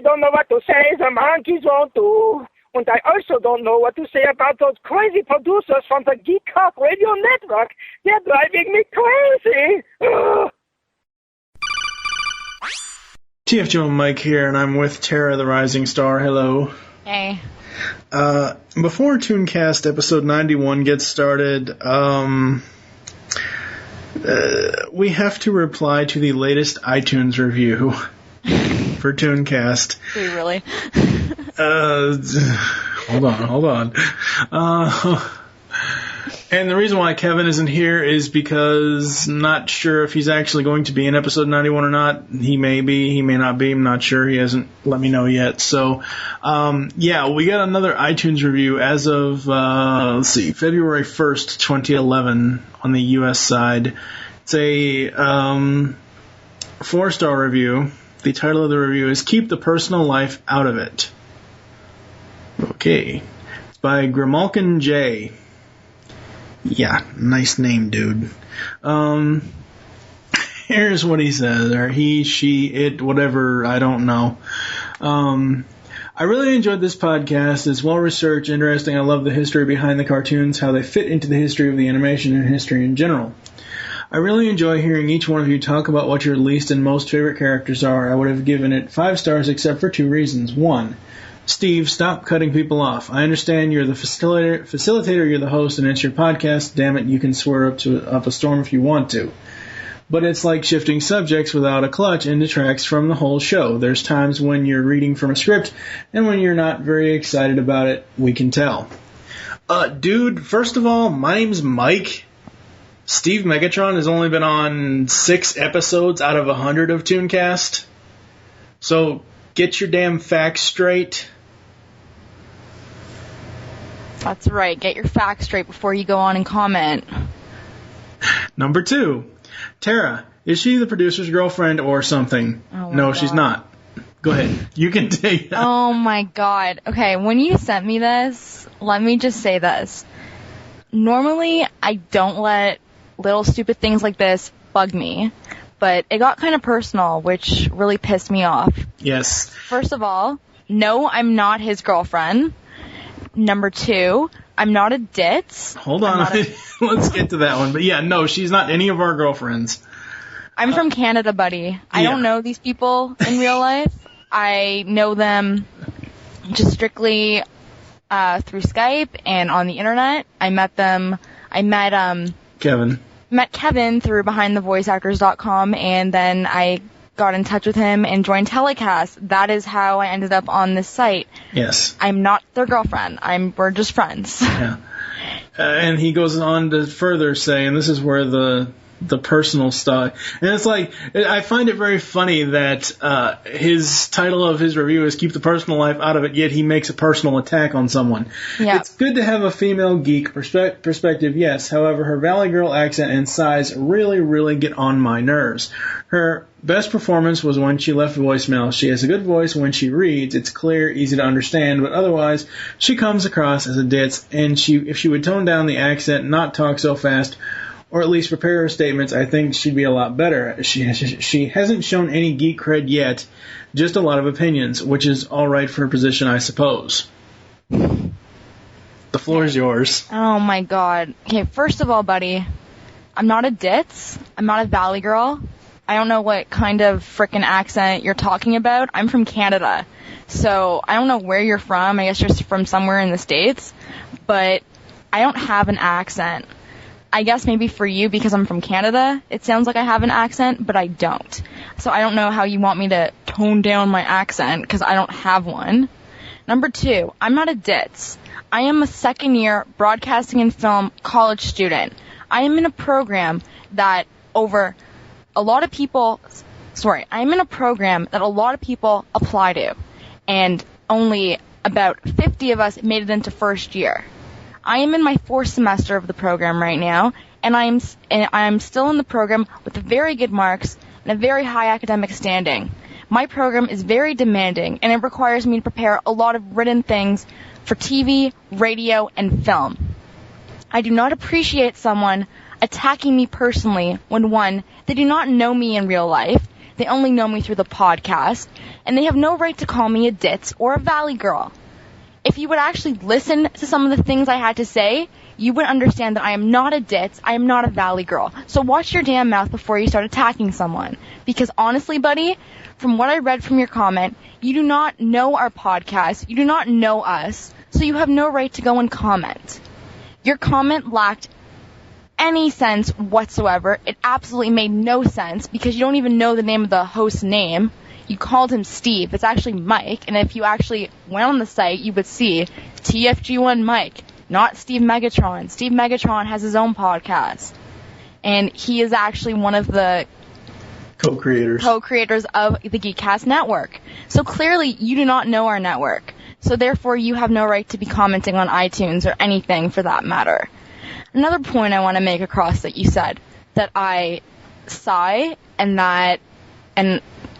don't know what to say. The monkeys won't do. And I also don't know what to say about those crazy producers from the Geek Talk Radio Network. They're driving me crazy. Ugh. TF Joe Mike here, and I'm with Tara the Rising Star. Hello. Hey. Before ToonCast episode 91 gets started, we have to reply to the latest iTunes review for ToonCast. Do we really? Hold on. And the reason why Kevin isn't here is because not sure if he's actually going to be in episode 91 or not. He may be, he may not be, I'm not sure. He hasn't let me know yet. So, we got another iTunes review as of, February 1st, 2011 on the US side. It's a 4-star review. The title of the review is Keep the Personal Life Out of It. Okay. It's by Grimalkin J. Yeah, nice name, dude. Here's what he says, or he, she, it, whatever, I don't know. I really enjoyed this podcast. It's well-researched, interesting. I love the history behind the cartoons, how they fit into the history of the animation and history in general. I really enjoy hearing each one of you talk about what your least and most favorite characters are. I would have given it 5 stars except for 2 reasons. 1, Steve, stop cutting people off. I understand you're the facilitator, you're the host, and it's your podcast. Damn it, you can swear up a storm if you want to. But it's like shifting subjects without a clutch and detracts from the whole show. There's times when you're reading from a script, and when you're not very excited about it, we can tell. Dude, first of all, my name's Mike. Steve Megatron has only been on 6 episodes out of 100 of ToonCast. So, get your damn facts straight. That's right. Get your facts straight before you go on and comment. Number 2, Tara, is she the producer's girlfriend or something? Oh no, God. She's not. Go ahead. You can take that. Oh my God. Okay, when you sent me this, let me just say this. Normally, I don't let little stupid things like this bug me, but it got kind of personal, which really pissed me off. Yes. First of all, no, I'm not his girlfriend. Number 2, I'm not a ditz. Hold on. Let's get to that one. But yeah, no, she's not any of our girlfriends. I'm from Canada, buddy. I don't know these people in real life. I know them just strictly through Skype and on the internet. I met Kevin through BehindTheVoiceActors.com, and then I got in touch with him and joined Telecast. That is how I ended up on this site. Yes. I'm not their girlfriend. We're just friends. Yeah. And he goes on to further say, and this is where the personal stuff, and it's like, I find it very funny that his title of his review is Keep the Personal Life Out of It, yet he makes a personal attack on someone. Yep. It's good to have a female geek perspective, yes. However, her Valley Girl accent and size really, really get on my nerves. Her best performance was when she left voicemail. She has a good voice when she reads. It's clear, easy to understand, but otherwise, she comes across as a ditz, and if she would tone down the accent, not talk so fast, or at least prepare her statements, I think she'd be a lot better. She hasn't shown any geek cred yet, just a lot of opinions, which is all right for her position, I suppose. The floor is yours. Oh my God. Okay, first of all, buddy, I'm not a ditz. I'm not a Valley Girl. I don't know what kind of frickin' accent you're talking about. I'm from Canada. So I don't know where you're from. I guess you're from somewhere in the States. But I don't have an accent. I guess maybe for you, because I'm from Canada, it sounds like I have an accent, but I don't. So I don't know how you want me to tone down my accent, because I don't have one. Number 2, I'm not a ditz. I am a second-year broadcasting and film college student. I am in a program that I'm in a program that a lot of people apply to, and only about 50 of us made it into first year. I am in my 4th semester of the program right now, and I am still in the program with very good marks and a very high academic standing. My program is very demanding, and it requires me to prepare a lot of written things for TV, radio, and film. I do not appreciate someone attacking me personally when 1, they do not know me in real life, They only know me through the podcast, and they have no right to call me a ditz or a valley girl. If you would actually listen to some of the things I had to say, you would understand that I am not a ditz, I am not a valley girl. So watch your damn mouth before you start attacking someone. Because honestly, buddy, from what I read from your comment, you do not know our podcast, you do not know us, so you have no right to go and comment. Your comment lacked any sense whatsoever. It absolutely made no sense because you don't even know the name of the host's name. You called him Steve. It's actually Mike, and if you actually went on the site, you would see TFG1 Mike, not Steve Megatron. Steve Megatron has his own podcast, and he is actually one of the co-creators of the GeekCast network. So clearly, you do not know our network. So therefore, you have no right to be commenting on iTunes or anything for that matter. Another point I want to make across that you said, that I sigh and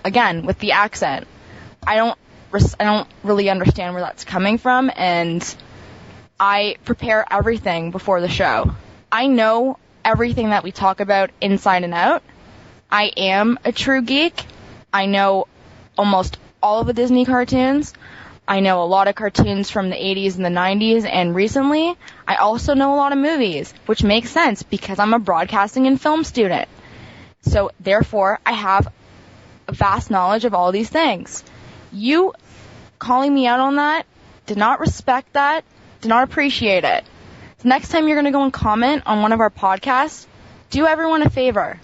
again, with the accent, I don't really understand where that's coming from, and I prepare everything before the show. I know everything that we talk about inside and out. I am a true geek. I know almost all of the Disney cartoons. I know a lot of cartoons from the 80s and the 90s, and recently, I also know a lot of movies, which makes sense because I'm a broadcasting and film student. So, therefore, I have a vast knowledge of all these things. You calling me out on that, did not respect that, did not appreciate it. So next time you're going to go and comment on one of our podcasts, do everyone a favor.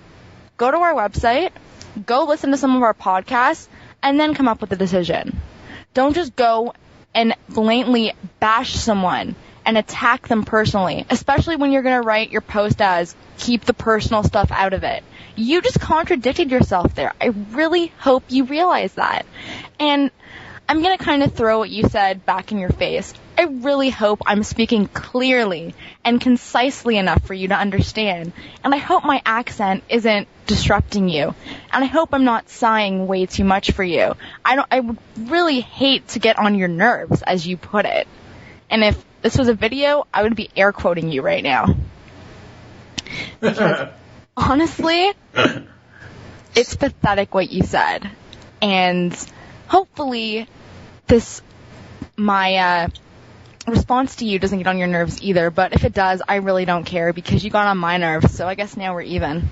Go to our website, go listen to some of our podcasts, and then come up with a decision. Don't just go and blatantly bash someone and attack them personally, especially when you're going to write your post as, keep the personal stuff out of it. You just contradicted yourself there. I really hope you realize that. And I'm going to kind of throw what you said back in your face. I really hope I'm speaking clearly and concisely enough for you to understand. And I hope my accent isn't disrupting you. And I hope I'm not sighing way too much for you. I would really hate to get on your nerves, as you put it. And if this was a video, I would be air quoting you right now. Because honestly, it's pathetic what you said. And hopefully my response to you doesn't get on your nerves either, but if it does, I really don't care because you got on my nerves, so I guess now we're even.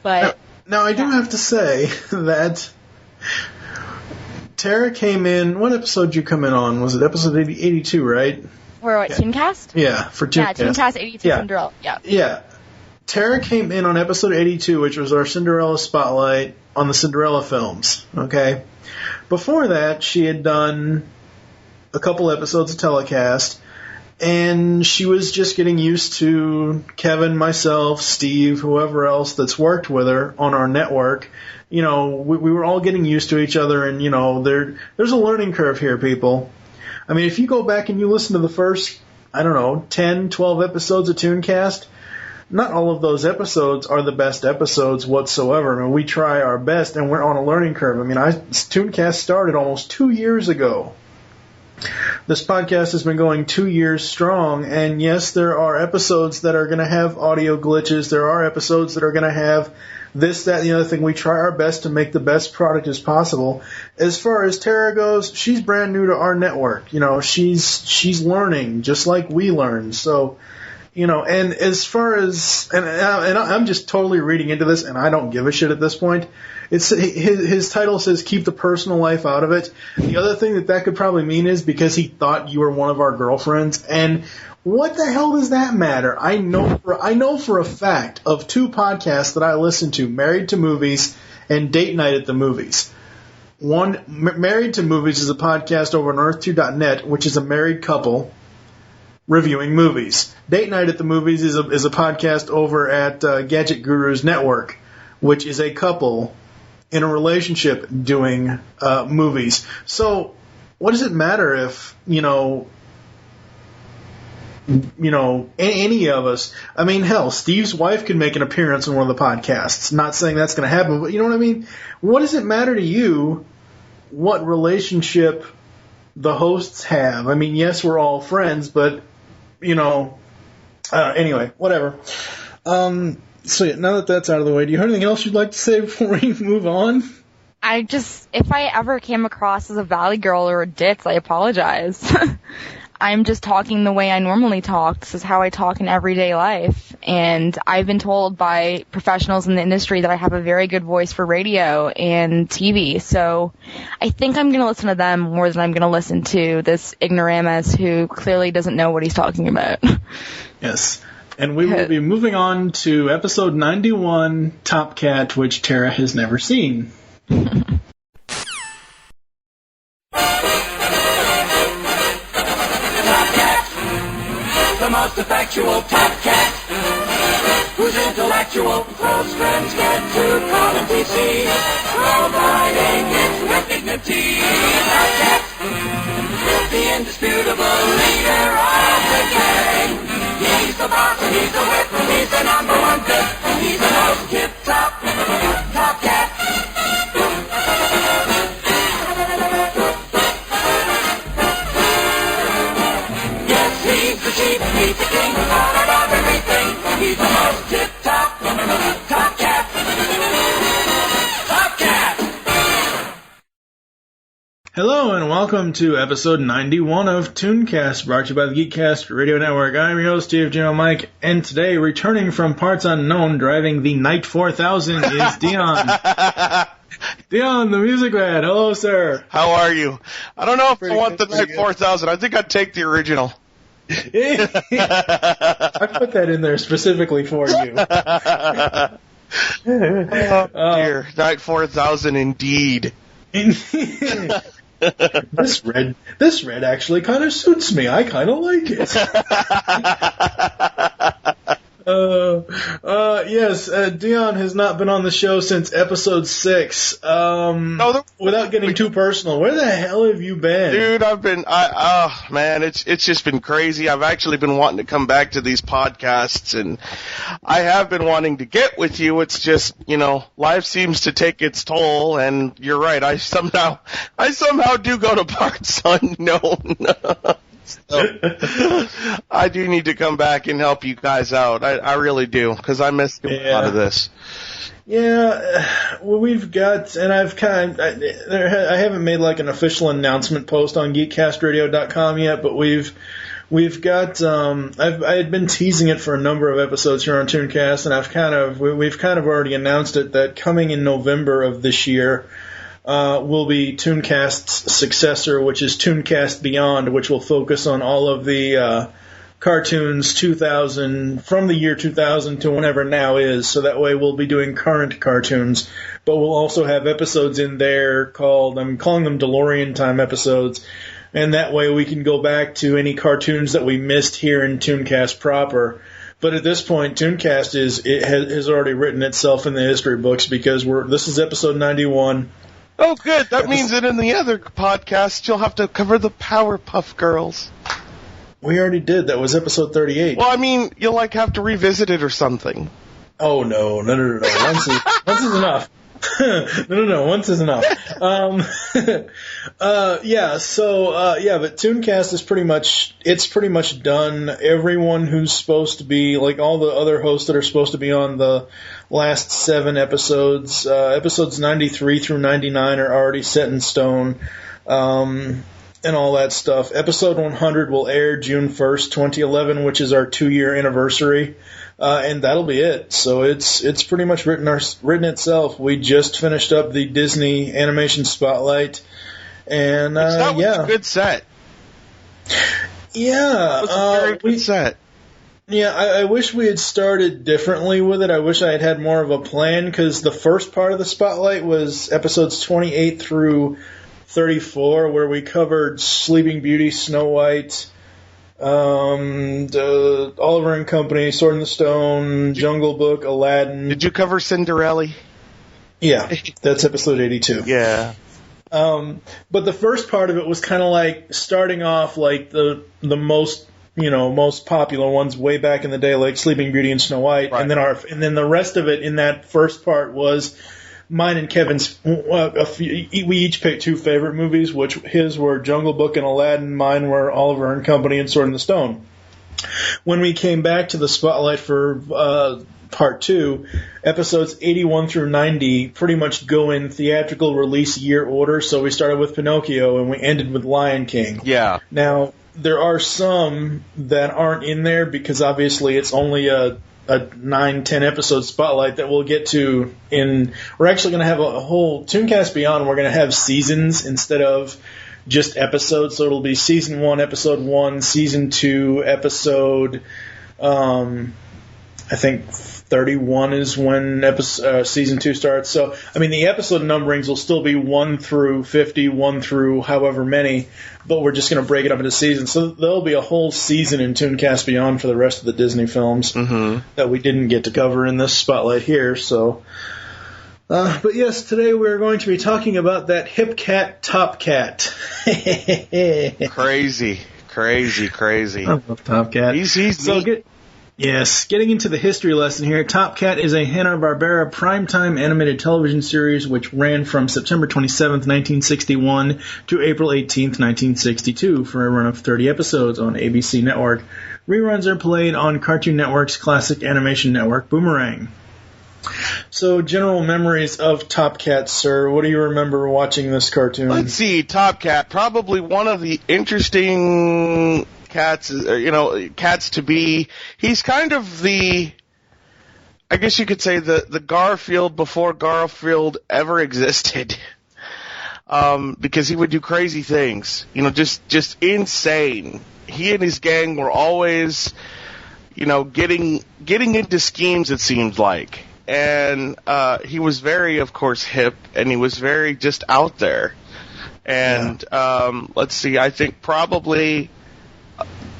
But now I do have to say that Tara came in. What episode did you come in on? Was it episode 82, right? For what, ToonCast? Yeah, for ToonCast. Yeah, ToonCast 82 Cinderella. Yeah. Yeah. Tara came in on episode 82, which was our Cinderella spotlight on the Cinderella films. Okay. Before that, she had done a couple episodes of Telecast, and she was just getting used to Kevin, myself, Steve, whoever else that's worked with her on our network. You know, we were all getting used to each other, and, you know, there's a learning curve here, people. I mean, if you go back and you listen to the first, 10, 12 episodes of ToonCast, not all of those episodes are the best episodes whatsoever. I mean, we try our best, and we're on a learning curve. I mean, ToonCast started almost 2 years ago. This podcast has been going 2 years strong, and yes, there are episodes that are going to have audio glitches. There are episodes that are going to have this, that, and the other thing. We try our best to make the best product as possible. As far as Tara goes, she's brand new to our network. You know, she's learning just like we learn. So, you know, and as far as, and I'm just totally reading into this, and I don't give a shit at this point. It's his title says keep the personal life out of it. The other thing that could probably mean is because he thought you were one of our girlfriends. And what the hell does that matter? I know for a fact of two podcasts that I listen to, Married to Movies and Date Night at the Movies. One, Married to Movies is a podcast over on earth2.net, which is a married couple reviewing movies. Date Night at the Movies is a podcast over at Gadget Gurus Network, which is a couple in a relationship doing movies. So what does it matter if, any of us, I mean, hell, Steve's wife could make an appearance on one of the podcasts. Not saying that's going to happen, but you know what I mean? What does it matter to you what relationship the hosts have? I mean, yes, we're all friends, but, anyway, whatever. So now that that's out of the way, do you have anything else you'd like to say before we move on? If I ever came across as a valley girl or a ditz, I apologize. I'm just talking the way I normally talk. This is how I talk in everyday life. And I've been told by professionals in the industry that I have a very good voice for radio and TV. So I think I'm going to listen to them more than I'm going to listen to this ignoramus who clearly doesn't know what he's talking about. Yes. And we will be moving on to episode 91, Top Cat, which Tara has never seen. The most effectual Top Cat, whose intellectual close friends get to call him TC, providing its with dignity. Top Cat, the indisputable leader of the gang. He's the boss and he's the whip, he's the number one pick, he's the most tip-top Top Cat. He's the king of everything. He's the most tip-top Top Cat. Top Cat! Hello and welcome to episode 91 of ToonCast, brought to you by the GeekCast Radio Network. I'm your host, Steve Gino Mike, and today, returning from parts unknown, driving the Knight 4000 is Dion. Dion, the music man. Hello, sir. How are you? I don't know if I want the Knight 4000. I think I'd take the original. I put that in there specifically for you. Dear, Knight 4000 indeed. This red actually kind of suits me. I kind of like it. Yes, Dion has not been on the show since episode 6. Without getting too personal, where the hell have you been? Dude, man, it's just been crazy. I've actually been wanting to come back to these podcasts, and I have been wanting to get with you. It's just, life seems to take its toll, and you're right. I somehow do go to parts unknown. So, I do need to come back and help you guys out. I really do, because I missed a lot of this. Yeah, well, we've got, and I haven't made like an official announcement post on geekcastradio.com yet, but we've got, I had been teasing it for a number of episodes here on ToonCast, and we've kind of already announced it that coming in November of this year, will be ToonCast's successor, which is ToonCast Beyond, which will focus on all of the cartoons 2000 from the year 2000 to whenever now is. So that way we'll be doing current cartoons, but we'll also have episodes in there called, I'm calling them DeLorean time episodes, and that way we can go back to any cartoons that we missed here in ToonCast proper. But at this point, ToonCast has already written itself in the history books because this is episode 91. Oh, good. That means that in the other podcast, you'll have to cover the Powerpuff Girls. We already did. That was episode 38. Well, I mean, you'll have to revisit it or something. Oh, no. Once is enough. No. Once is enough. But ToonCast is pretty much done. Everyone who's supposed to be, like all the other hosts that are supposed to be on the last 7 episodes, episodes 93 through 99 are already set in stone, and all that stuff. Episode 100 will air June 1st, 2011, which is our 2-year anniversary. And that'll be it. So it's pretty much written itself. We just finished up the Disney Animation Spotlight, and that was a good set. Yeah, it was a very good set. Yeah, I wish we had started differently with it. I wish I had had more of a plan, because the first part of the Spotlight was episodes 28 through 34, where we covered Sleeping Beauty, Snow White, Oliver and Company, Sword in the Stone, Jungle Book, Aladdin. Did you cover Cinderella? Yeah, that's episode 82. Yeah. But the first part of it was kind of like starting off like the most popular ones way back in the day, like Sleeping Beauty and Snow White, right. and then the rest of it in that first part was mine and Kevin's. We each picked 2 favorite movies, which his were Jungle Book and Aladdin. Mine were Oliver and Company and Sword in the Stone. When we came back to the Spotlight for Part 2, episodes 81 through 90 pretty much go in theatrical release year order. So we started with Pinocchio and we ended with Lion King. Yeah. Now, there are some that aren't in there because obviously it's only a 9-10 episode spotlight that we'll get to in. We're actually going to have a whole ToonCast Beyond. We're going to have seasons instead of just episodes. So it'll be season 1, episode 1, season 2, episode. I think 31 is when season 2 starts. So, I mean, the episode numberings will still be 1 through 50, 1 through however many, but we're just going to break it up into seasons. So there'll be a whole season in ToonCast Beyond for the rest of the Disney films that we didn't get to cover in this spotlight here. So, but yes, today we're going to be talking about that hip cat, Top Cat. Crazy. I love Top Cat. He's so neat. Getting into the history lesson here, Top Cat is a Hanna-Barbera primetime animated television series which ran from September 27th, 1961 to April 18th, 1962 for a run of 30 episodes on ABC Network. Reruns are played on Cartoon Network's classic animation network, Boomerang. So, general memories of Top Cat, sir. What do you remember watching this cartoon? Let's see, Top Cat, probably one of the interesting cats to be. He's kind of the, I guess you could say, the Garfield before Garfield ever existed. Because he would do crazy things, just insane. He and his gang were always, getting into schemes, it seemed like. And he was very, of course, hip, and he was very just out there. And let's see, I think probably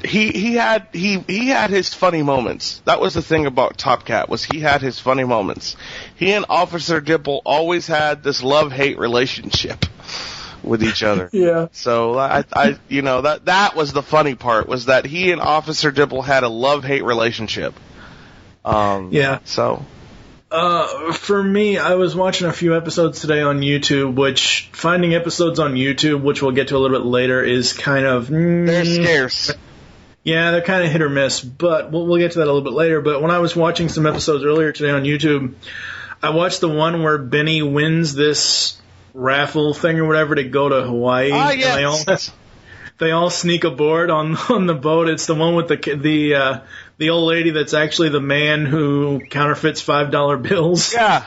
he had his funny moments. That was the thing about Top Cat, was he had his funny moments. He and Officer Dipple always had this love-hate relationship with each other. Yeah. So that was the funny part, was that he and Officer Dipple had a love-hate relationship. So. For me, I was watching a few episodes today on YouTube, which finding episodes on YouTube, which we'll get to a little bit later, is kind of... they're scarce. Yeah, they're kind of hit or miss, but we'll get to that a little bit later. But when I was watching some episodes earlier today on YouTube, I watched the one where Benny wins this raffle thing or whatever to go to Hawaii. Ah, yes. And they all sneak aboard on the boat. It's the one with the old lady that's actually the man who counterfeits $5 bills. Yeah.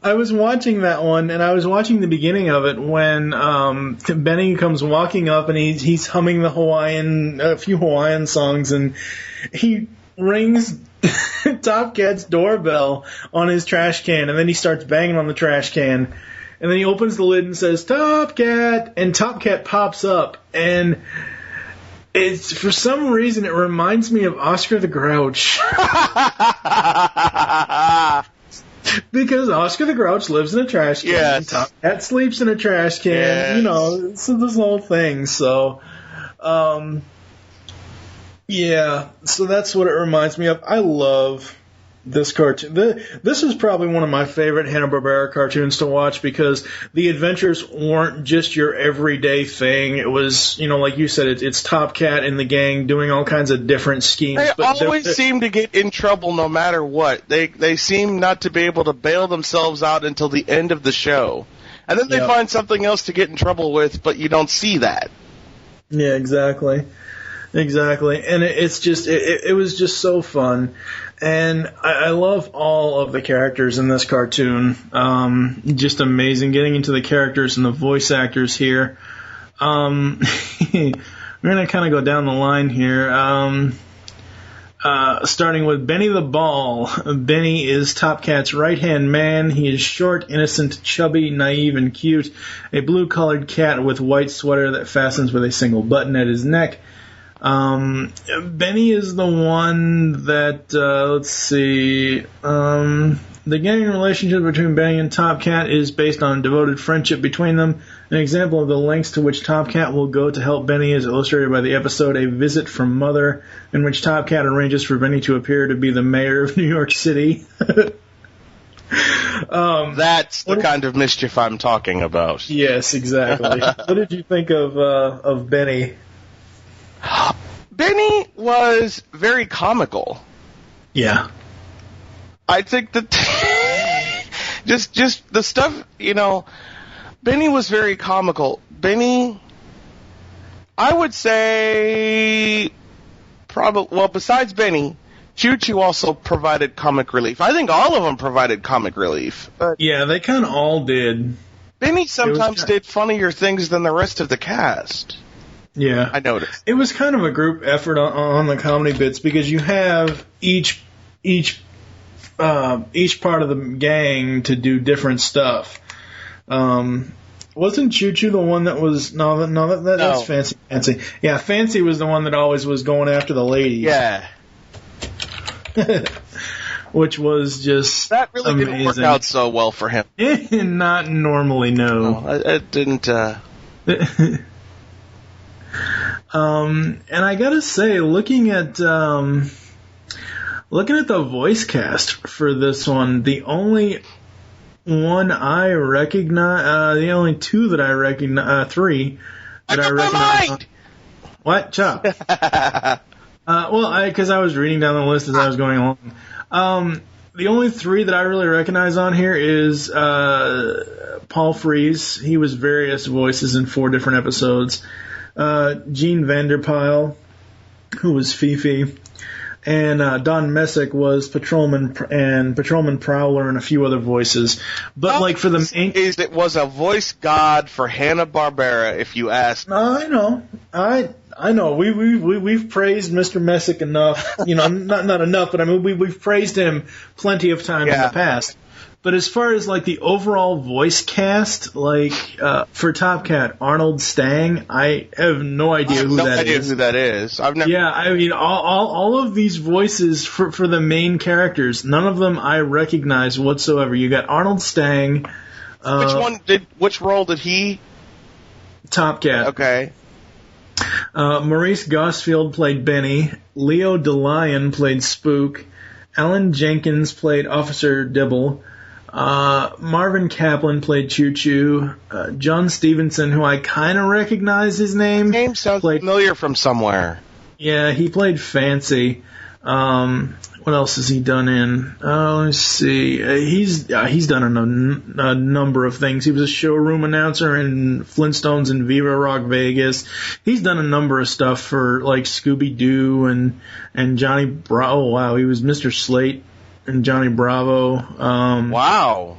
I was watching that one, and I was watching the beginning of it when Benny comes walking up, and he's humming a few Hawaiian songs, and he rings Top Cat's doorbell on his trash can, and then he starts banging on the trash can, and then he opens the lid and says, "Top Cat," and Top Cat pops up, and it's, for some reason, it reminds me of Oscar the Grouch. Because Oscar the Grouch lives in a trash can. Yes. And Top Cat sleeps in a trash can. Yes. So this whole thing. So, so that's what it reminds me of. I love this cartoon. This is probably one of my favorite Hanna-Barbera cartoons to watch because the adventures weren't just your everyday thing. It was, like you said, it's Top Cat and the gang doing all kinds of different schemes. They always seem to get in trouble no matter what. They seem not to be able to bail themselves out until the end of the show. And then they find something else to get in trouble with, but you don't see that. Yeah, exactly. And it's just, it was just so fun. And I love all of the characters in this cartoon. Just amazing. Getting into the characters and the voice actors here. We're going to kind of go down the line here. Starting with Benny the Ball. Benny is Top Cat's right-hand man. He is short, innocent, chubby, naive, and cute. A blue-colored cat with white sweater that fastens with a single button at his neck. Benny is the one that, let's see, the gang relationship between Benny and Top Cat is based on devoted friendship between them. An example of the lengths to which Top Cat will go to help Benny is illustrated by the episode A Visit from Mother, in which Top Cat arranges for Benny to appear to be the mayor of New York City. That's the kind of mischief I'm talking about. Yes, exactly. What did you think of Benny? Benny was very comical. Yeah. I think that just the stuff, Benny was very comical. Benny, I would say, besides Benny, Choo Choo also provided comic relief. I think all of them provided comic relief. Yeah, they kind of all did. Benny sometimes did funnier things than the rest of the cast. Yeah. I noticed. It was kind of a group effort on the comedy bits because you have each part of the gang to do different stuff. Wasn't Choo Choo the one that was... That's Fancy. Fancy. Yeah, Fancy was the one that always was going after the ladies. Yeah. Which was just that really amazing. Didn't work out so well for him. Not normally, no. It didn't... And I gotta say, looking at the voice cast for this one, the only one I recognize, the only two that I recognize, three that I recognize. What? Chop. Because I was reading down the list as I was going along. The only three that I really recognize on here is Paul Frees. He was various voices in 4 different episodes. Gene Vanderpyle, who was Fifi, and Don Messick was Patrolman Prowler and a few other voices. But for the main, it was a voice god for Hanna-Barbera, if you ask. I know. I know. We've praised Mr. Messick enough. Not enough, but I mean we've praised him plenty of times in the past. But as far as the overall voice cast, for Top Cat, Arnold Stang, I have no idea who that is. No idea who that is. I've never. Yeah, I mean all of these voices for the main characters, none of them I recognize whatsoever. You got Arnold Stang. Which role did he? Top Cat. Okay. Maurice Gosfield played Benny. Leo DeLion played Spook. Alan Jenkins played Officer Dibble. Marvin Kaplan played Choo Choo. John Stevenson, who I kind of recognize his name. Name sounds familiar from somewhere. Yeah, he played Fancy. What else has he done in? Let's see. He's done a number of things. He was a showroom announcer in Flintstones and Viva Rock Vegas. He's done a number of stuff for Scooby-Doo and Johnny Bravo. Oh, wow, he was Mr. Slate and Johnny Bravo. Wow.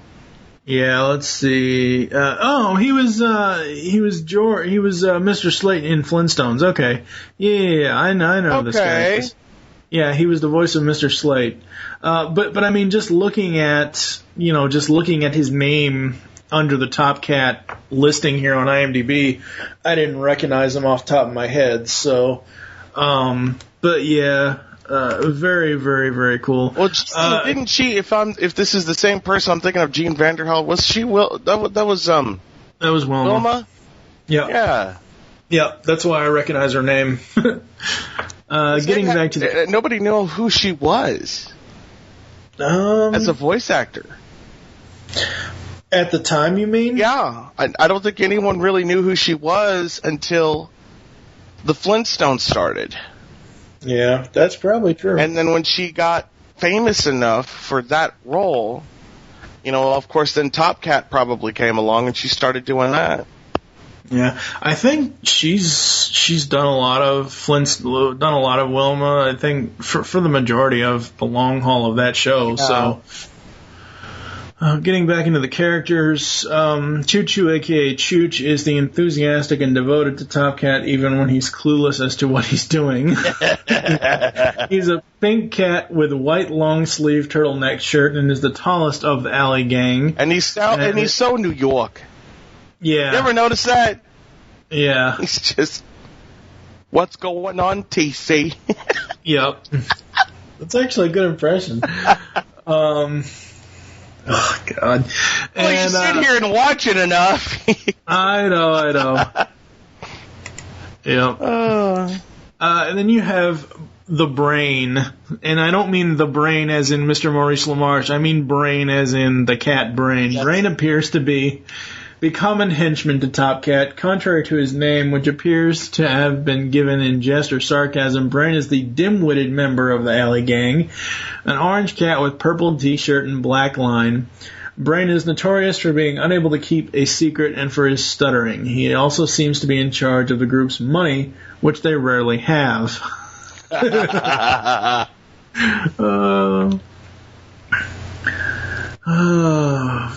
Yeah, let's see. He was Mr. Slate in Flintstones. Okay. Yeah, I know this guy. Yeah, he was the voice of Mr. Slate. But I mean, just looking at his name under the Top Cat listing here on IMDb, I didn't recognize him off the top of my head. So, but yeah, very, very, very cool. Well, didn't she? If this is the same person, I'm thinking of Jean Vanderhaal. Was she? That was Wilma. Wilma? Yeah. Yeah. Yeah, that's why I recognize her name. Getting back to nobody knew who she was as a voice actor. At the time, you mean? Yeah. I don't think anyone really knew who she was until the Flintstones started. Yeah, that's probably true. And then when she got famous enough for that role, of course, then Top Cat probably came along and she started doing that. Yeah, I think she's done a lot of Wilma. I think for the majority of the long haul of that show. So, getting back into the characters, Choo Choo, aka Chooch, is the enthusiastic and devoted to Top Cat, even when he's clueless as to what he's doing. He's a pink cat with a white long sleeve turtleneck shirt and is the tallest of the alley gang. And he's so New York. Yeah. You ever notice that? Yeah. He's just, what's going on, TC? Yep. That's actually a good impression. Oh, God. Well, you sit here and watch it enough. I know. Yep. And then you have the Brain. And I don't mean the Brain as in Mr. Maurice LaMarche. I mean Brain as in the cat Brain. Yes. Brain appears to be be common henchman to Top Cat. Contrary to his name, which appears to have been given in jest or sarcasm, Brain is the dim-witted member of the alley gang, an orange cat with purple t-shirt and black line. Brain is notorious for being unable to keep a secret and for his stuttering. He also seems to be in charge of the group's money, which they rarely have.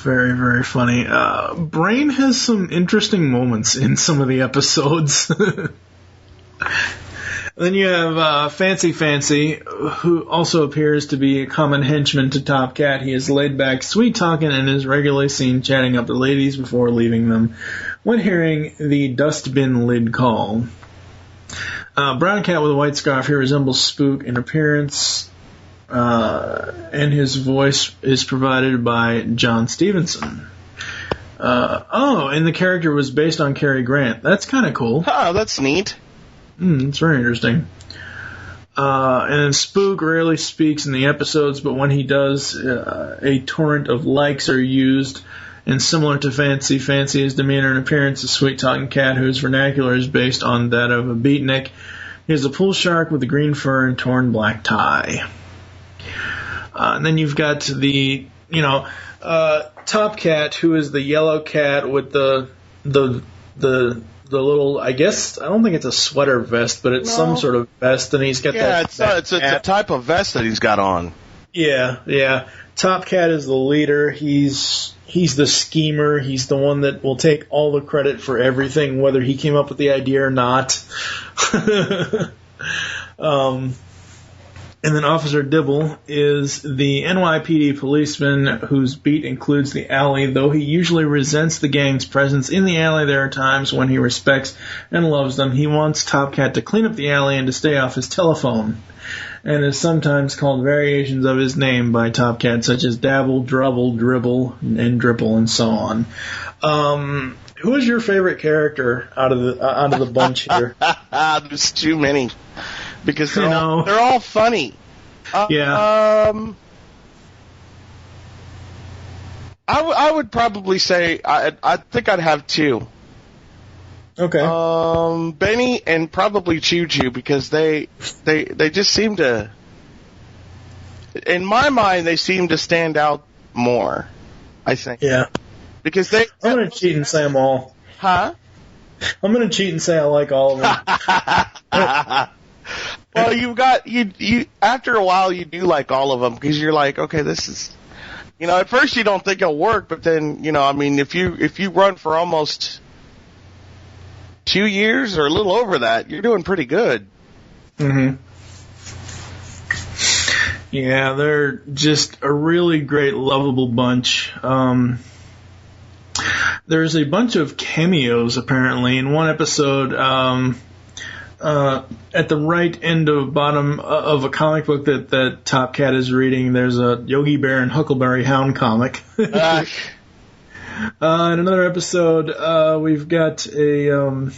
Very, very funny. Brain has some interesting moments in some of the episodes. Then you have Fancy Fancy, who also appears to be a common henchman to Top Cat. He is laid back, sweet-talking, and is regularly seen chatting up the ladies before leaving them when hearing the dustbin lid call. Brown Cat with a white scarf, he resembles Spook in appearance, and his voice is provided by John Stevenson. And the character was based on Cary Grant. That's kind of cool. Oh, that's neat. It's very interesting. And Spook rarely speaks in the episodes, but when he does, a torrent of likes are used. And similar to Fancy, his demeanor and appearance, a sweet-talking cat whose vernacular is based on that of a beatnik. He is a pool shark with a green fur and torn black tie. And then you've got the, Top Cat, who is the yellow cat with the little, I guess, I don't think it's a sweater vest, but it's some sort of vest, and he's got that. Yeah, it's a type of vest that he's got on. Yeah. Top Cat is the leader. He's the schemer. He's the one that will take all the credit for everything, whether he came up with the idea or not. And then Officer Dibble is the NYPD policeman whose beat includes the alley. Though he usually resents the gang's presence in the alley, there are times when he respects and loves them. He wants Top Cat to clean up the alley and to stay off his telephone, and is sometimes called variations of his name by Top Cat, such as Dabble, Drubble, Dribble, and Dripple, and so on. Who is your favorite character out of the bunch here? There's too many. Because they're all funny. Yeah. I would probably say I think I'd have two. Okay. Benny and probably Choo Choo, because they just seem to, in my mind, they seem to stand out more, I think. Yeah. Because I'm going to cheat and say them all. Huh? I'm going to cheat and say I like all of them. Well, you after a while you do like all of them, because you're like, okay, this is, at first you don't think it'll work, but then, if you run for almost 2 years or a little over that, you're doing pretty good. Mm-hmm. Yeah, they're just a really great, lovable bunch. There's a bunch of cameos, apparently. In one episode, at the right end of bottom of a comic book that Top Cat is reading, there's a Yogi Bear and Huckleberry Hound comic. In another episode, we've got the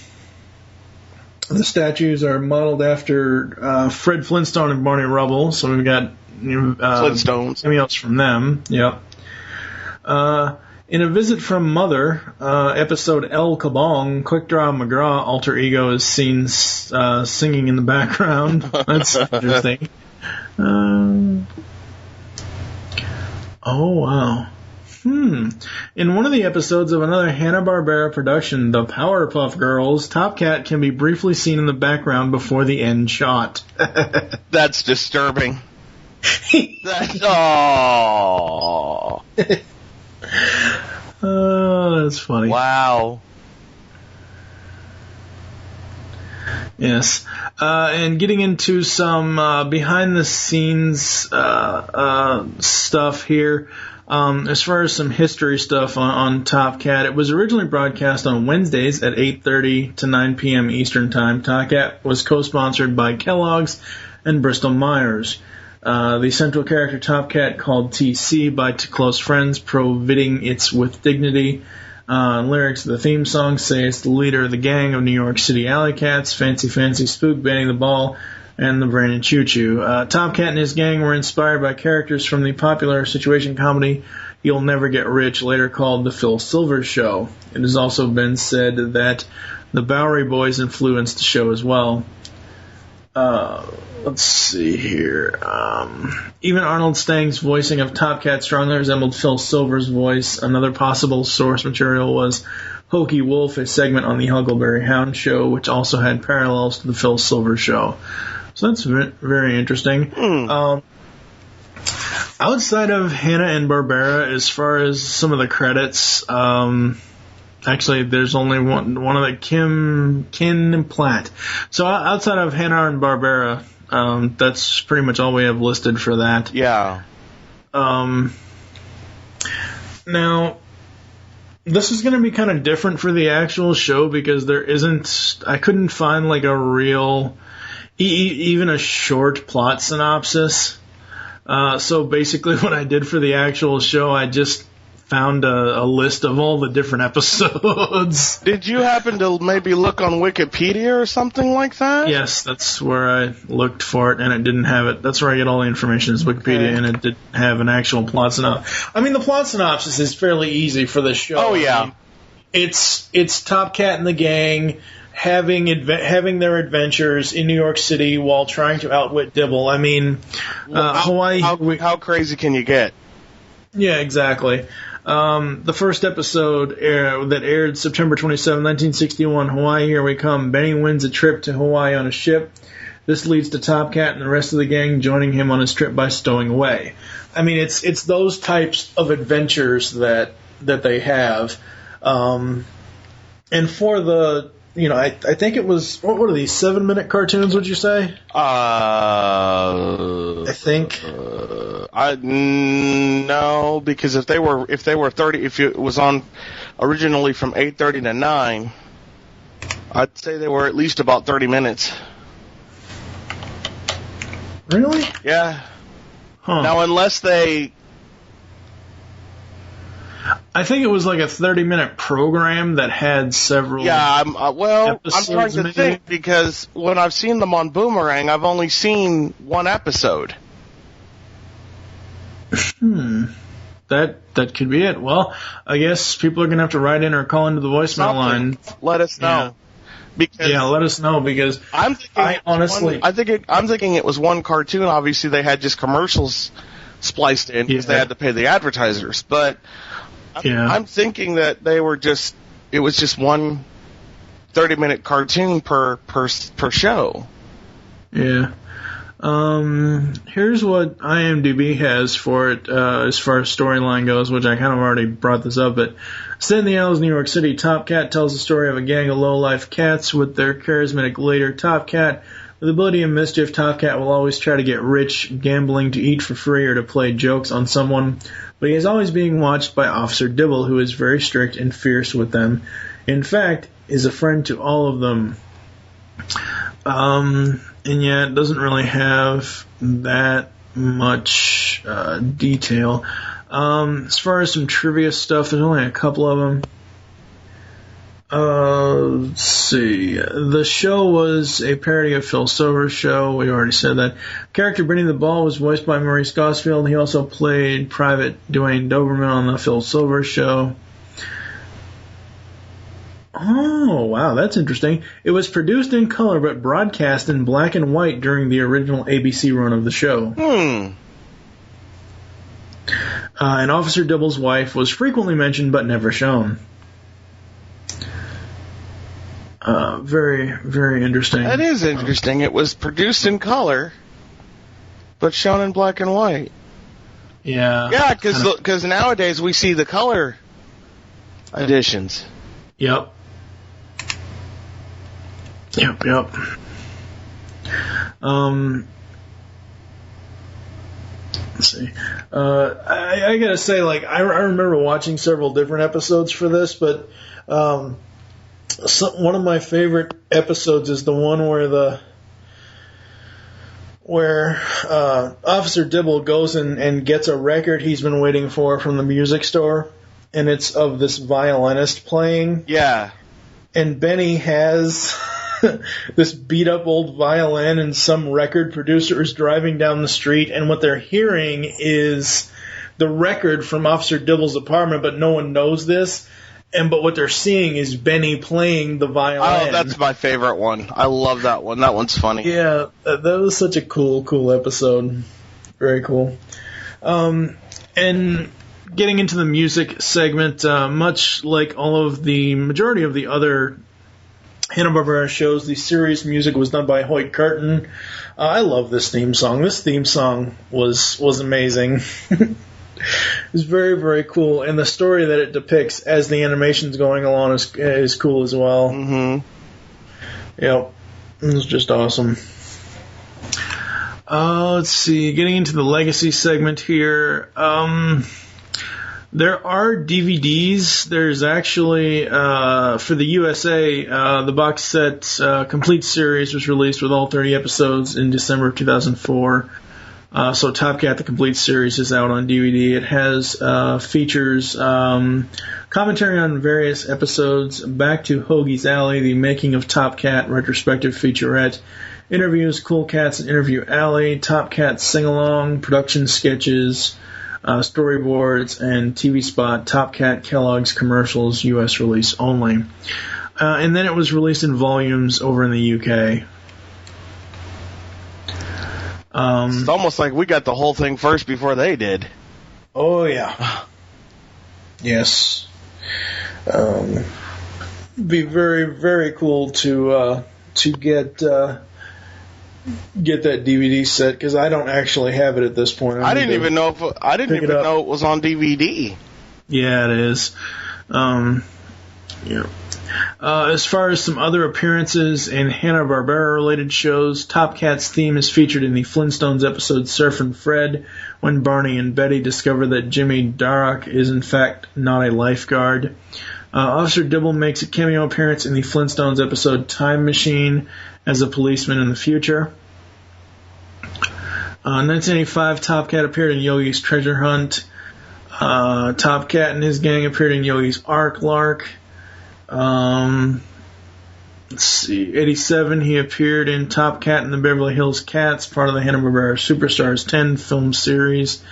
statues are modeled after Fred Flintstone and Barney Rubble, so we've got Flintstones cameos from them. Yep. In A Visit from Mother, episode El Kabong, Quick Draw McGraw, alter ego, is seen singing in the background. That's interesting. Oh, wow. In one of the episodes of another Hanna-Barbera production, The Powerpuff Girls, Top Cat can be briefly seen in the background before the end shot. That's disturbing. Oh. Oh, that's funny. Wow. Yes. And getting into some behind-the-scenes stuff here, as far as some history stuff on Top Cat, it was originally broadcast on Wednesdays at 8:30 to 9 p.m. Eastern Time. Top Cat was co-sponsored by Kellogg's and Bristol-Myers. The central character Top Cat, called TC by close friends, providing its with dignity. Lyrics of the theme song say it's the leader of the gang of New York City alley cats, Fancy Fancy, Spook, Benny the Ball, and the Brain and Choo Choo. Top Cat and his gang were inspired by characters from the popular situation comedy You'll Never Get Rich, later called The Phil Silvers Show. It has also been said that the Bowery Boys influenced the show as well. Let's see here. Even Arnold Stang's voicing of Top Cat strongly resembled Phil Silvers' voice. Another possible source material was Hokey Wolf, a segment on the Huckleberry Hound show, which also had parallels to the Phil Silvers show. So that's very interesting. Outside of Hanna-Barbera, as far as some of the credits, actually, there's only one of the Ken Platt. So outside of Hanna-Barbera, that's pretty much all we have listed for that. Yeah. Now, this is going to be kind of different for the actual show because I couldn't find like a real, even a short plot synopsis. So basically what I did for the actual show, I just found a list of all the different episodes. Did you happen to maybe look on Wikipedia or something like that? Yes, that's where I looked for it, and it didn't have it. That's where I get all the information is Wikipedia, Okay. and it didn't have an actual plot synopsis. I mean, the plot synopsis is fairly easy for this show. Oh, yeah. I mean, it's Top Cat and the gang having their adventures in New York City while trying to outwit Dibble. I mean, Hawaii... How crazy can you get? Yeah, exactly. The first episode that aired September 27, 1961, Hawaii, Here We Come. Benny wins a trip to Hawaii on a ship. This leads to Top Cat and the rest of the gang joining him on his trip by stowing away. I mean, it's those types of adventures that they have. And for the... I think it was, what were these, 7-minute cartoons, would you say? I think. No, because if they were 30, if it was on originally from 8:30 to 9, I'd say they were at least about 30 minutes. Really? Yeah. Huh. Now, unless they... I think it was like a 30-minute program that had several. Yeah, I'm trying to maybe? think because when I've seen them on Boomerang, I've only seen one episode. That could be it. Well, I guess people are gonna have to write in or call into the voicemail line. Let us know. Yeah. Because Let us know because I'm thinking I'm thinking it was one cartoon. Obviously, they had just commercials spliced in because they had to pay the advertisers. But I'm thinking that it was just one 30-minate cartoon per show. Yeah. Here's what IMDb has for it as far as storyline goes, which I kind of already brought this up, but set in the Isles of New York City, Top Cat tells the story of a gang of low-life cats with their charismatic leader, Top Cat. With ability and mischief, Top Cat will always try to get rich, gambling to eat for free or to play jokes on someone, but he is always being watched by Officer Dibble, who is very strict and fierce with them. In fact, is a friend to all of them. And yeah, it doesn't really have that much detail. As far as some trivia stuff, there's only a couple of them. Let's see. The show was a parody of Phil Silvers' show. We already said that. Character Benny the Ball was voiced by Maurice Gosfield. He also played Private Dwayne Doberman on the Phil Silvers show. Oh, wow, that's interesting. It was produced in color but broadcast in black and white during the original ABC run of the show. And Officer Dibble's wife was frequently mentioned but never shown. Very, very interesting. That is interesting. It was produced in color, but shown in black and white. Yeah. Yeah, because nowadays we see the color editions. Yep. Let's see. I gotta say, like, I remember watching several different episodes for this, but one of my favorite episodes is the one where Officer Dibble goes and gets a record he's been waiting for from the music store, and it's of this violinist playing. Yeah. And Benny has this beat-up old violin, and some record producer is driving down the street, and what they're hearing is the record from Officer Dibble's apartment, but no one knows this. But what they're seeing is Benny playing the violin. Oh, that's my favorite one. I love that one. That one's funny. Yeah, that was such a cool episode. Very cool. And getting into the music segment, much like all of the majority of the other Hanna-Barbera shows, the series music was done by Hoyt Curtin. I love this theme song. This theme song was amazing. It's very, very cool, and the story that it depicts as the animation's going along is cool as well. Mm-hmm. Yep, it was just awesome. Let's see, getting into the legacy segment here. There are DVDs. There's actually, for the USA, the box set complete series was released with all 30 episodes in December of 2004. So Top Cat, the complete series, is out on DVD. It has features commentary on various episodes, Back to Hoagie's Alley, the Making of Top Cat retrospective featurette, interviews, Cool Cats and Interview Alley, Top Cat sing-along, production sketches, storyboards, and TV spot, Top Cat Kellogg's commercials, U.S. release only. And then it was released in volumes over in the UK. It's almost like we got the whole thing first before they did. Oh, yeah. Yes. Be very, very cool to get that DVD set, because I don't actually have it at this point. I didn't even know it was on DVD. Yeah, it is. Yeah. As far as some other appearances in Hanna-Barbera-related shows, Top Cat's theme is featured in the Flintstones episode Surfin' Fred, when Barney and Betty discover that Jimmy Darroch is in fact not a lifeguard. Officer Dibble makes a cameo appearance in the Flintstones episode Time Machine as a policeman in the future. 1985, Top Cat appeared in Yogi's Treasure Hunt. Top Cat and his gang appeared in Yogi's Ark Lark. Let's see, 87, he appeared in Top Cat and the Beverly Hills Cats, part of the Hanna-Barbera Superstars 10 film series.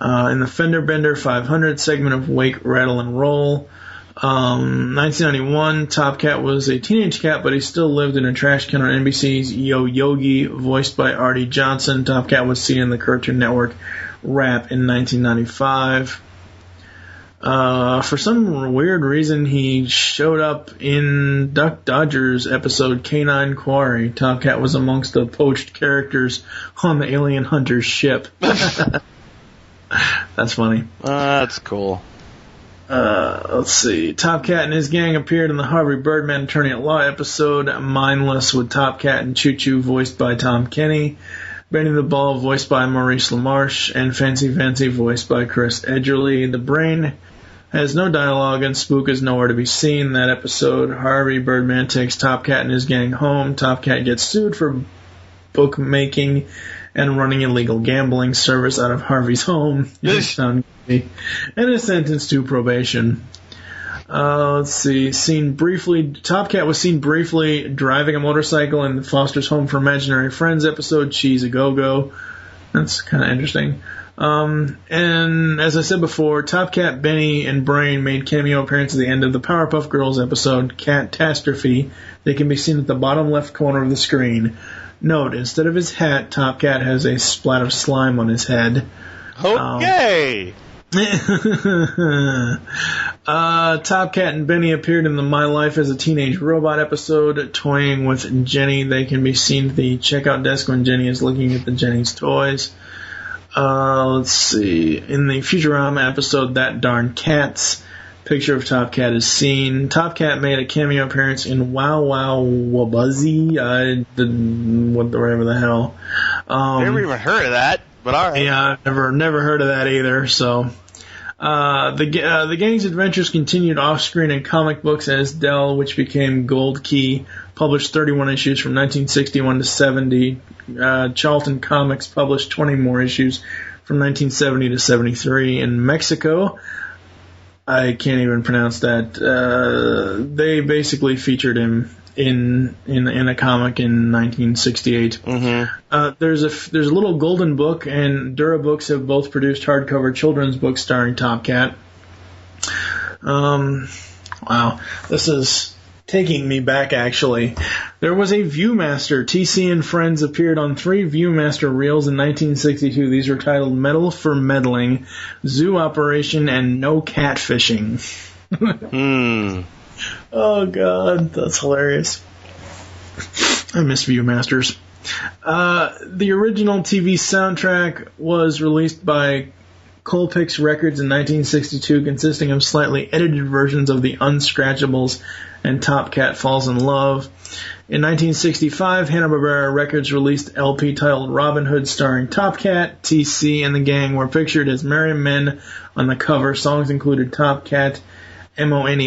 In the Fender Bender 500 segment of Wake, Rattle, and Roll. 1991, Top Cat was a teenage cat, but he still lived in a trash can on NBC's Yo Yogi, voiced by Artie Johnson. Top Cat was seen in the Cartoon Network Rap in 1995. For some weird reason, he showed up in Duck Dodgers episode Canine Quarry. Top Cat was amongst the poached characters on the Alien Hunters ship. That's funny. That's cool. Let's see. Top Cat and his gang appeared in the Harvey Birdman Attorney at Law episode Mindless with Top Cat and Choo Choo voiced by Tom Kenny, Benny the Ball voiced by Maurice LaMarche, and Fancy Fancy voiced by Chris Edgerly. The Brain has no dialogue, and Spook is nowhere to be seen. That episode, Harvey Birdman takes Top Cat and his gang home. Top Cat gets sued for bookmaking and running illegal gambling service out of Harvey's home and is sentenced to probation. Let's see. Top Cat was seen briefly driving a motorcycle in Foster's Home for Imaginary Friends episode, She's a Go-Go. That's kind of interesting. And as I said before, Top Cat, Benny, and Brain made cameo appearances at the end of the Powerpuff Girls episode, Catastrophe. They can be seen at the bottom left corner of the screen. Note, instead of his hat, Top Cat has a splat of slime on his head. Okay! Top Cat and Benny appeared in the My Life as a Teenage Robot episode, toying with Jenny. They can be seen at the checkout desk when Jenny is looking at the Jenny's toys. Let's see. In the Futurama episode, That Darn Cats, picture of Top Cat is seen. Top Cat made a cameo appearance in Wow Wow Wabuzzy. Whatever the hell. Never even heard of that, but alright. Yeah, I've never heard of that either, so. The gang's adventures continued off-screen in comic books as Dell, which became Gold Key, published 31 issues from 1961 to 70. Charlton Comics published 20 more issues from 1970 to 73. In Mexico, I can't even pronounce that. They basically featured him in a comic in 1968. Mm-hmm. There's a little golden book, and Dura Books have both produced hardcover children's books starring Top Cat. Wow, this is taking me back, actually. There was a Viewmaster. TC and Friends appeared on 3 Viewmaster reels in 1962. These were titled Medal for Meddling, Zoo Operation, and No Catfishing. Oh, God, that's hilarious. I miss Viewmasters. The original TV soundtrack was released by Colpix Records in 1962, consisting of slightly edited versions of The Unscratchables and Top Cat Falls in Love. In 1965, Hanna-Barbera Records released LP titled Robin Hood, starring Top Cat. TC and the gang were pictured as merry men on the cover. Songs included Top Cat, Money,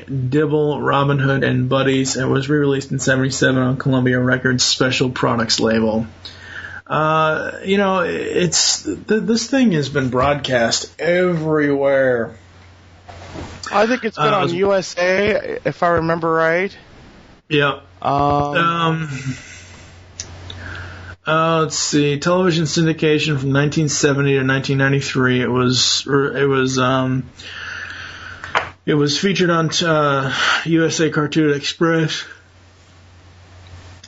Dibble, Robin Hood, and Buddies. It was re-released in 1977 on Columbia Records' Special Products label. This thing has been broadcast everywhere. I think it's been on USA, if I remember right. Yeah. Let's see. Television syndication from 1970 to 1993. It was featured on USA Cartoon Express,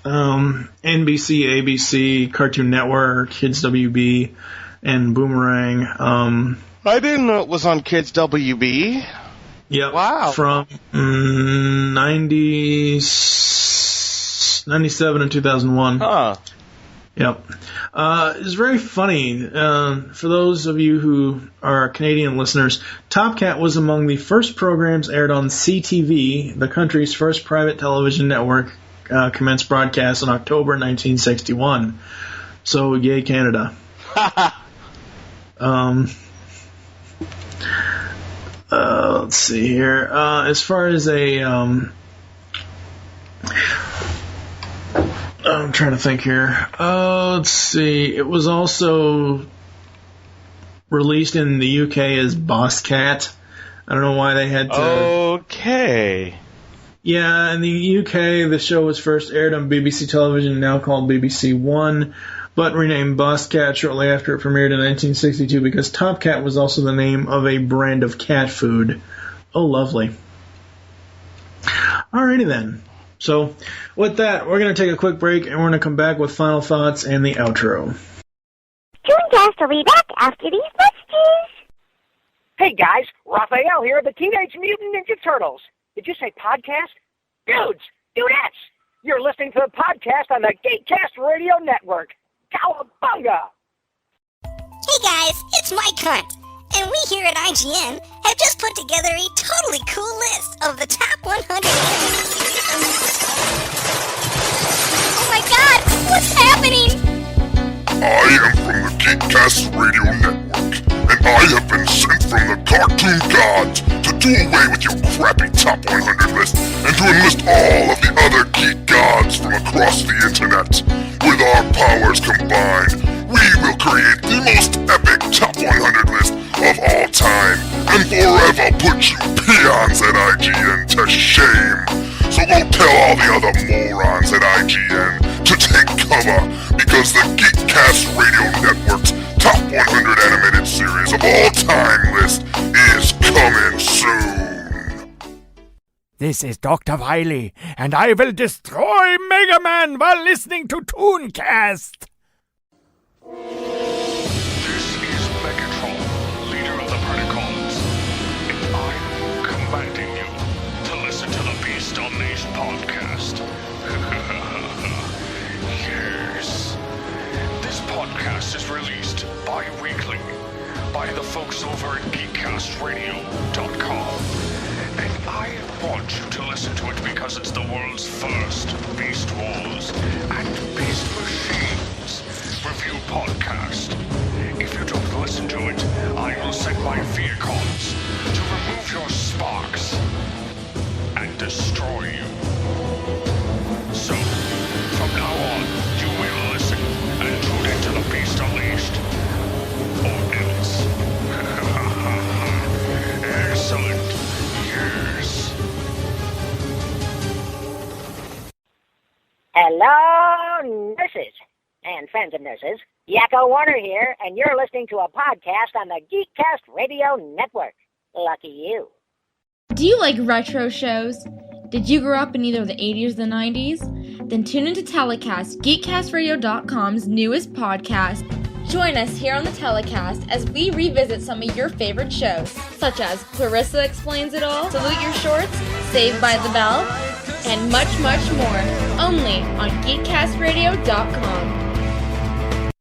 NBC, ABC, Cartoon Network, Kids WB, and Boomerang. I didn't know it was on Kids WB. Yep. Wow. From 97 and 2001. Huh. Yep. It's very funny. For those of you who are Canadian listeners, Top Cat was among the first programs aired on CTV, the country's first private television network, commenced broadcast in October 1961. So, yay, Canada. Let's see here. As far as I'm trying to think here. Let's see. It was also released in the UK as Boss Cat. I don't know why they had to... Okay. Yeah, in the UK, the show was first aired on BBC Television, now called BBC One, but renamed Boss Cat shortly after it premiered in 1962 because Top Cat was also the name of a brand of cat food. Oh, lovely. Alrighty then. So, with that, we're going to take a quick break, and we're going to come back with final thoughts and the outro. ToonCast will be back after these messages. Hey guys, Raphael here, the Teenage Mutant Ninja Turtles. Did you say podcast? Dudes, dudettes, you're listening to the podcast on the GCRN Radio Network. Cowabunga! Hey guys, it's Mike Hunt, and we here at IGN have just put together a totally cool list of the top 100 anime series. Oh my god, what's happening? I am from the GeekCast Radio Network, and I have been sent from the cartoon gods to do away with your crappy top 100 list and to enlist all of the other geek gods from across the internet. With our powers combined, we will create the most epic top 100 list of all time and forever put you peons at IGN to shame. So go tell all the other morons at IGN to take cover, because the GeekCast Radio Network's top 100 animated series of all time list is coming soon. This is Dr. Wily, and I will destroy Mega Man while listening to ToonCast. This is Megatron, leader of the Predacons, and I'm commanding you to listen to the Beast Unleashed podcast. Yes. This podcast is released bi-weekly by the folks over at GeekCastRadio.com. And I want you to listen to it because it's the world's first Beast Wars and Beast Machines review podcast. If you don't listen to it, I will send my vehicles to remove your sparks and destroy you. So, from now on, you will listen and tune into the Beast Unleashed, or else. Excellent. Yes. Hello, nurses and friends of nurses. Yakko Warner here, and you're listening to a podcast on the GeekCast Radio Network. Lucky you. Do you like retro shows? Did you grow up in either the 80s or the 90s? Then tune into Telecast, GeekCastRadio.com's newest podcast. Join us here on the Telecast as we revisit some of your favorite shows, such as Clarissa Explains It All, Salute Your Shorts, Saved by the Bell, and much, much more, only on GeekCastRadio.com.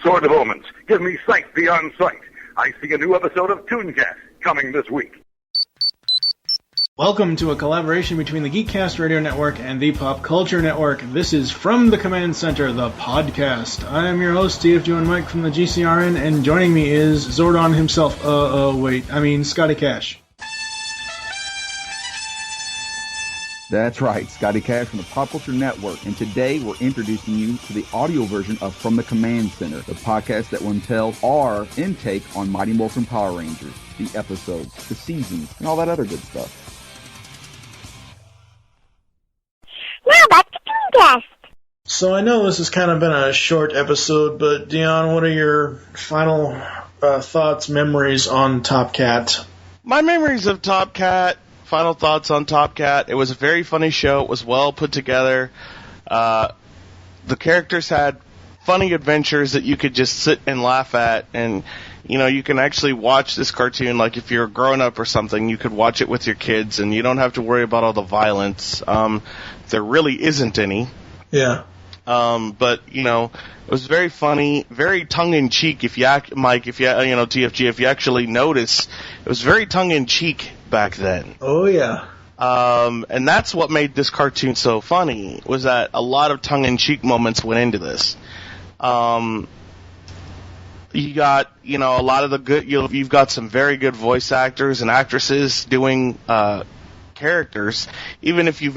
Sword of Omens, give me sight beyond sight. I see a new episode of ToonCast coming this week. Welcome to a collaboration between the GeekCast Radio Network and the Pop Culture Network. This is From the Command Center, the podcast. I am your host, TFG and Mike from the GCRN, and joining me is Zordon himself. Scotty Cash. That's right, Scotty Cash from the Pop Culture Network, and today we're introducing you to the audio version of From the Command Center, the podcast that will entail our intake on Mighty Morphin Power Rangers, the episodes, the seasons, and all that other good stuff. Now back to ToonCast. So I know this has kind of been a short episode, but Dion, what are your final thoughts, memories on Top Cat? My memories of Top Cat, final thoughts on Top Cat, it was a very funny show. It was well put together. The characters had funny adventures that you could just sit and laugh at, and you can actually watch this cartoon, like if you're a grown-up or something, you could watch it with your kids, and you don't have to worry about all the violence. There really isn't any. Yeah. But, it was very funny, very tongue-in-cheek, TFG, if you actually notice, it was very tongue-in-cheek back then. Oh, yeah. And that's what made this cartoon so funny, was that a lot of tongue-in-cheek moments went into this. You got, a lot of the good, you've got some very good voice actors and actresses doing, characters, even if you've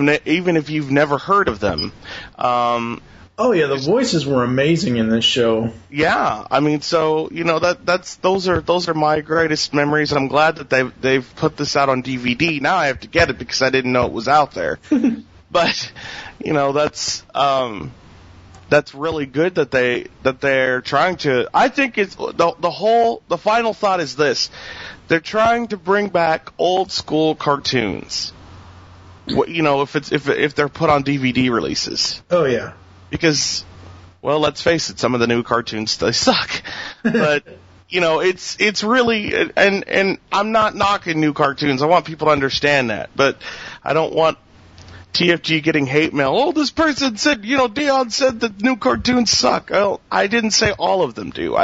never heard of them. The voices were amazing in this show. Yeah, those are my greatest memories, and I'm glad that they've put this out on DVD. Now I have to get it because I didn't know it was out there. But that's really good that they're trying to. I think it's the final thought is this: they're trying to bring back old school cartoons. If they're put on DVD releases. Oh yeah. Because, well, let's face it, some of the new cartoons, they suck. But, it's really, and I'm not knocking new cartoons. I want people to understand that. But I don't want TFG getting hate mail. Oh, this person said, Dion said that new cartoons suck. Well, I didn't say all of them do.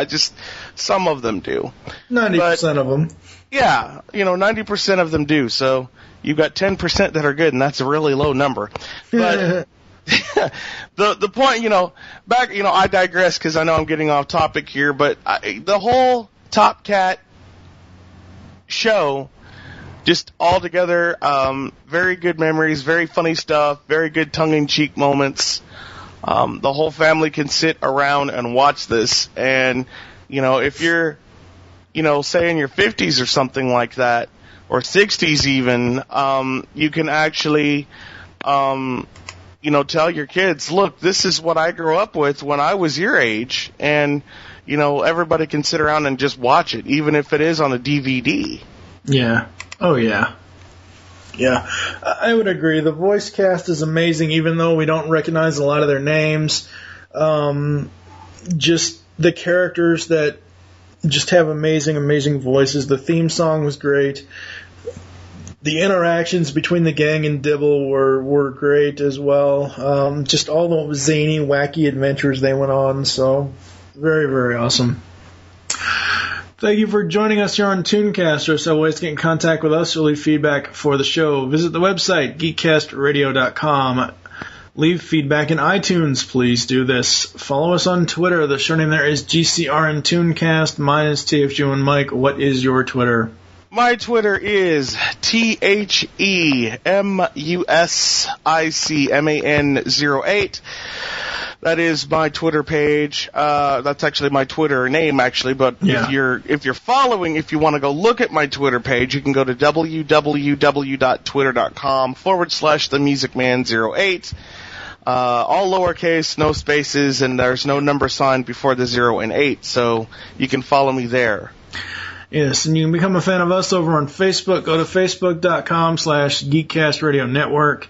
Some of them do. 90% of them. Yeah, 90% of them do. So you've got 10% that are good, and that's a really low number. But the point, I digress because I know I'm getting off topic here, but the whole Top Cat show, just all together, very good memories, very funny stuff, very good tongue-in-cheek moments. The whole family can sit around and watch this, and, if you're, say in your 50s or something like that, or 60s even, you can actually, tell your kids, look, this is what I grew up with when I was your age, and, everybody can sit around and just watch it, even if it is on a DVD. Yeah. Oh, yeah. Yeah, I would agree. The voice cast is amazing, even though we don't recognize a lot of their names. Just the characters that just have amazing, amazing voices. The theme song was great. The interactions between the gang and Dibble were great as well. Just all the zany, wacky adventures they went on. So, very, very awesome. Thank you for joining us here on ToonCast. There's several ways to get in contact with us or leave feedback for the show. Visit the website, geekcastradio.com. Leave feedback in iTunes, please do this. Follow us on Twitter. The show name there is GCRN ToonCast. Mine is TFG and Mike. What is your Twitter? My Twitter is TheMusicman08. That is my Twitter page. That's actually my Twitter name, actually. But yeah. if you're following, if you want to go look at my Twitter page, you can go to www.twitter.com/TheMusicman08. all lowercase, no spaces, and there's no number sign before the 0 and 8, so you can follow me there. Yes, and you can become a fan of us over on Facebook. Go to facebook.com/Geekcast Radio Network.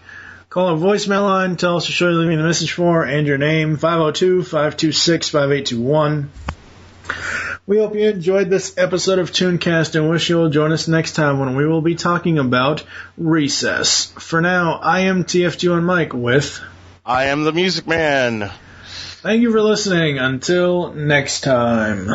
Call our voicemail line, tell us the show you're leaving the message for, and your name, 502-526-5821. We hope you enjoyed this episode of ToonCast and wish you'll join us next time when we will be talking about Recess. For now, I am TF2 and Mike with... I am the Music Man. Thank you for listening. Until next time.